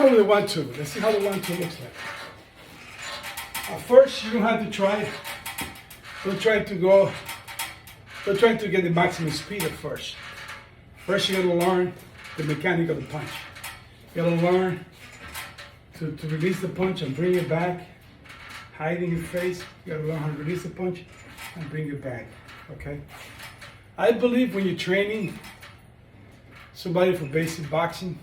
start with the 1-2. Let's see how the 1-2 looks like. First, you don't have to try. Don't try to get the maximum speed at first. First, you're gonna learn the mechanic of the punch. You gotta learn to release the punch and bring it back, hiding your face. You gotta learn how to release the punch and bring it back, okay? I believe when you're training somebody for basic boxing,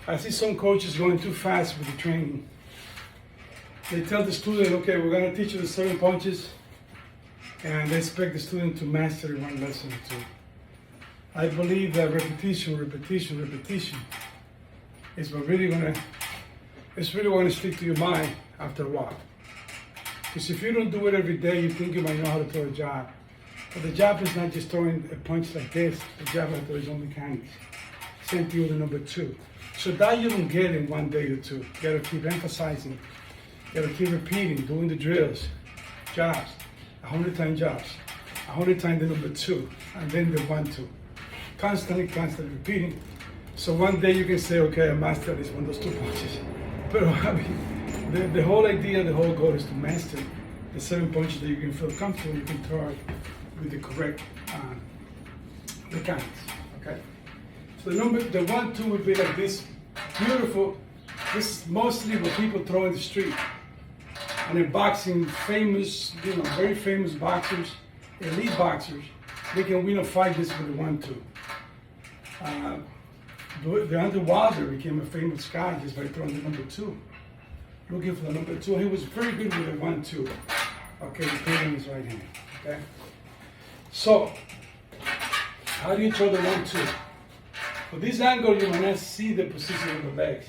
I see some coaches going too fast with the training. They tell the student, okay, we're gonna teach you the 7 punches, and they expect the student to master it one lesson or two. I believe that repetition is what really gonna stick to your mind after a while. Because if you don't do it every day, you think you might know how to throw a jab. But the jab is not just throwing a punch like this. The jab has its own mechanics. Same thing with the number 2. So that you don't get in one day or two. You gotta keep emphasizing. You gotta keep repeating, doing the drills, jabs, 100 times jabs, 100 times the number 2, and then the 1-2. Constantly repeating. So one day you can say, okay, I mastered this one, those 2 punches. But I mean, the whole idea, the whole goal is to master the 7 punches that you can feel comfortable, you can throw it with the correct mechanics, okay? So the 1-2 would be like this, beautiful. This is mostly what people throw in the street. And in boxing, famous, very famous boxers, elite boxers, they can win a fight just with the 1-2. Deontay Wilder became a famous guy just by throwing the number 2. Looking for the number 2. He was very good with the 1-2. Okay, the pin in his right hand. Okay? So, how do you throw the 1-2? For this angle, you might not see the position of the legs.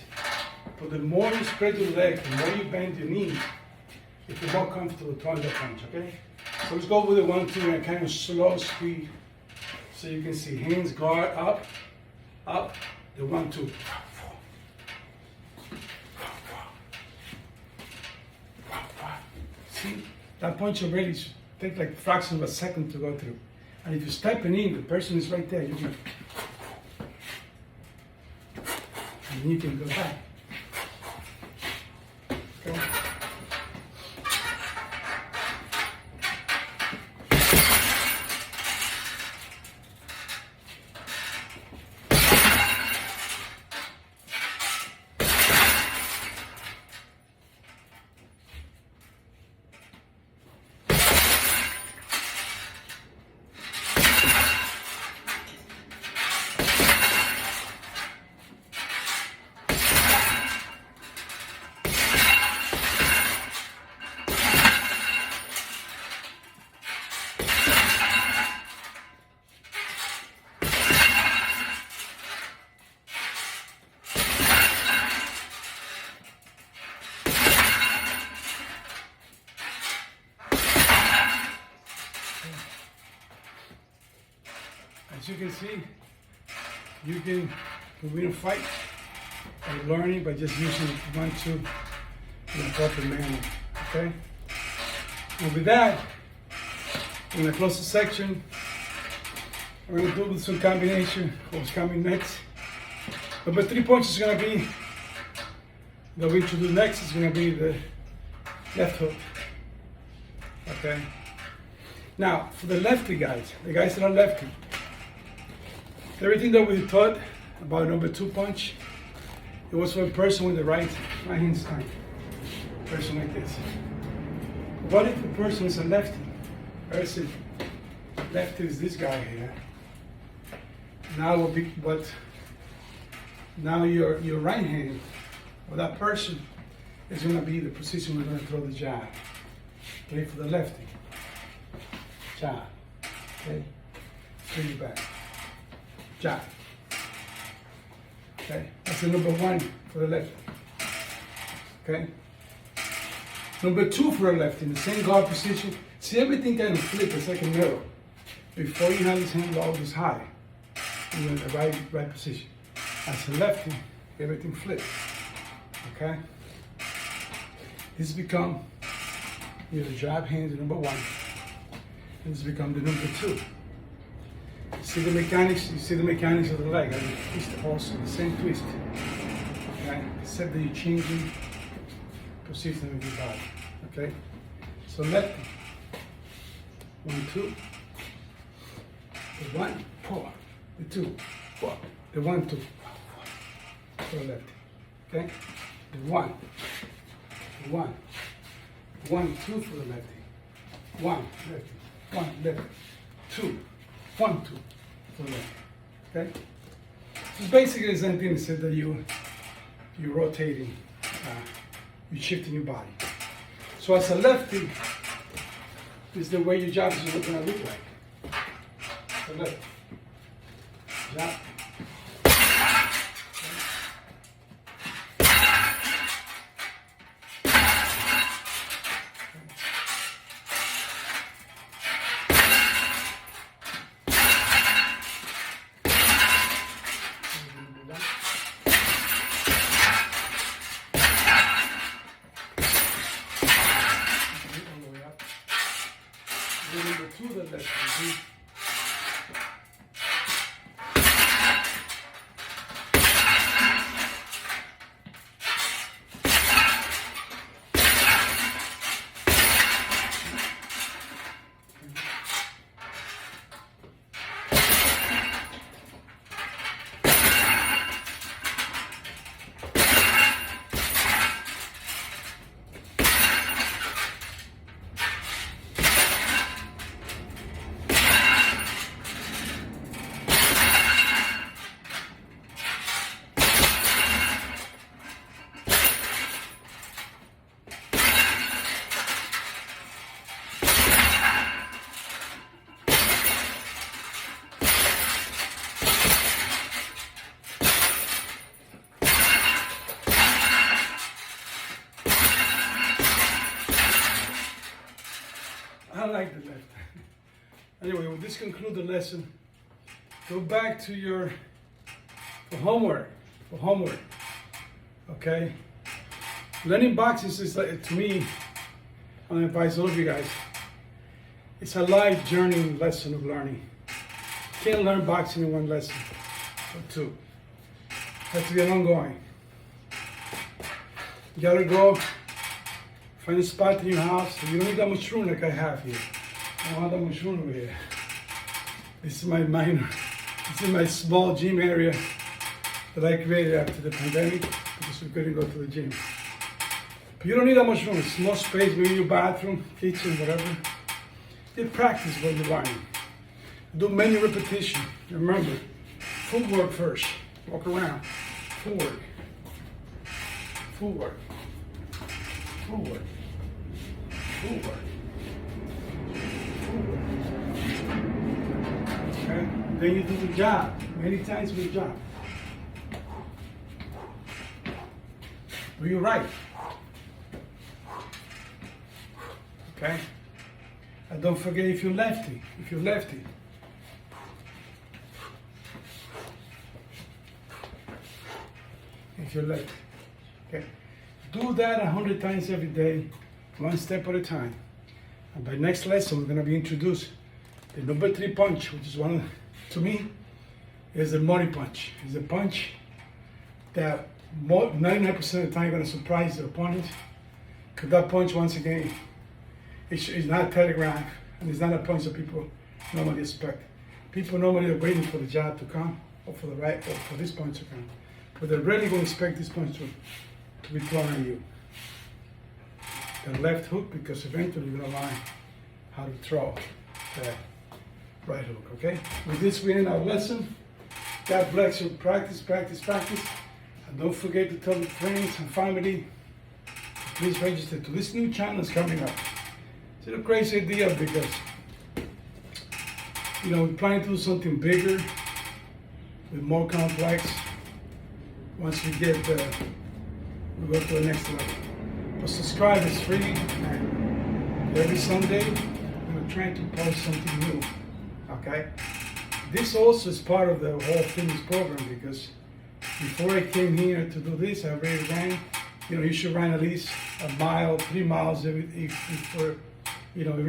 But the more you spread your legs, the more you bend your knees, you feel more comfortable throwing the punch, okay? So let's go with the 1-2 and kind of slow speed. So you can see hands guard up, the 1-2. See, that punch already takes like a fraction of a second to go through. And if you're stepping in, the person is right there, you can, and then you can go back. Okay? As you can see, you can win a fight by learning by just using 1-2 in a proper manner, okay? And with that, we're gonna close the section. We're gonna do some combination of what's coming next. Number 3 punch is gonna be, that we introduce next is gonna be the left hook, okay? Now, for the lefty guys, the guys that are lefty, everything that we taught about number 2 punch, it was for a person with the right hand side. A person like this. What if the person is a lefty? Person lefty is this guy here. Now now your right hand of that person is gonna be the position we're gonna throw the jab. Okay, for the lefty. Jab. Okay? Bring it back. Jab. Okay, that's the number 1 for the left. Okay. Number 2 for the left in the same guard position. See, everything kind of flips. It's like a mirror. Before you have this hand low, this high, you're in the right position. As a lefty, everything flips. Okay. This become your jab hand, the number 1, and this become the number 2. See the mechanics? You see the mechanics of the leg. I twist also, the same twist. Okay? Except that you're changing position of your body. Okay? So lefty. 1, 2. The 1, 4. The 2, 4. The 1, 2. For the lefty. Okay? The 1. The 1. 1, 2 for the lefty. 1, lefty. 1, lefty. 2. 1, 2 for the lefty. Okay? So basically the same thing except that you're rotating, you're shifting your body. So as a lefty, this is the way your job is going to look like. So left. Jab. Number 2 the left. I like the left. Anyway, we'll just conclude the lesson. Go back to your homework. Okay? Learning boxing is like, to me, I advise all of you guys, it's a life journey lesson of learning. You can't learn boxing in one lesson or two. It has to be an ongoing. You gotta go find a spot in your house. You don't need that much room like I have here. I don't have that much room over here. This is my minor. This is my small gym area that I created after the pandemic because we couldn't go to the gym. But you don't need that much room. It's small space, maybe your bathroom, kitchen, whatever. You practice what you're learning. Do many repetitions. Remember, footwork first. Walk around. Footwork. Footwork. Footwork. Footwork. Okay? Then you do the job. Many times with the job. Do you right? Okay? And don't forget if you're lefty. Okay? Do that 100 times every day, one step at a time. And by next lesson, we're going to be introduced the number 3 punch, which is one, to me, is the money punch. It's a punch that 99% of the time you're going to surprise the opponent. Because that punch, once again, it's not telegraphed, and it's not a punch that people normally expect. People normally are waiting for the jab to come, or for the right, or for this punch to come. But they're really going to expect this punch to be thrown at you. The left hook, because eventually you're going to learn how to throw the right hook, okay? With this, we end our lesson. God bless you. Practice, practice, practice. And don't forget to tell your friends and family to please register to this new channel that's coming up. It's a crazy idea because, we're planning to do something bigger, with more complex. Once we get we go to the next level. But subscribe is free, and every Sunday we're trying to post something new. Okay? This also is part of the whole fitness program because before I came here to do this, I already ran. You should run at least a mile, 3 miles every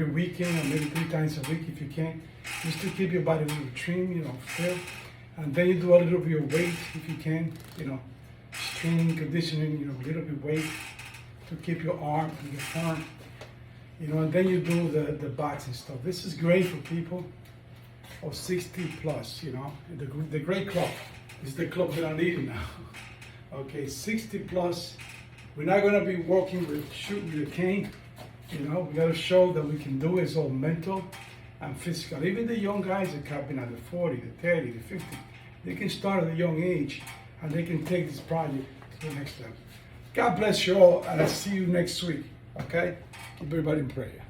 weekend, or maybe 3 times a week if you can, just to keep your body a little trim, fit. And then you do a little bit of your weight if you can, training, conditioning, you know, a little bit weight to keep your arm and your firm. You know, and then you do the boxing stuff. This is great for people of 60 plus, you know, the great club. This is the club that I'm leading now. Okay, 60 plus. We're not gonna be working with shooting with a cane. You know, we gotta show that we can do it. It's all mental and physical. Even the young guys are coming at the 40, the 30, the 50. They can start at a young age and they can take this project to the next level. God bless you all, and I'll see you next week. Okay? Keep everybody in prayer.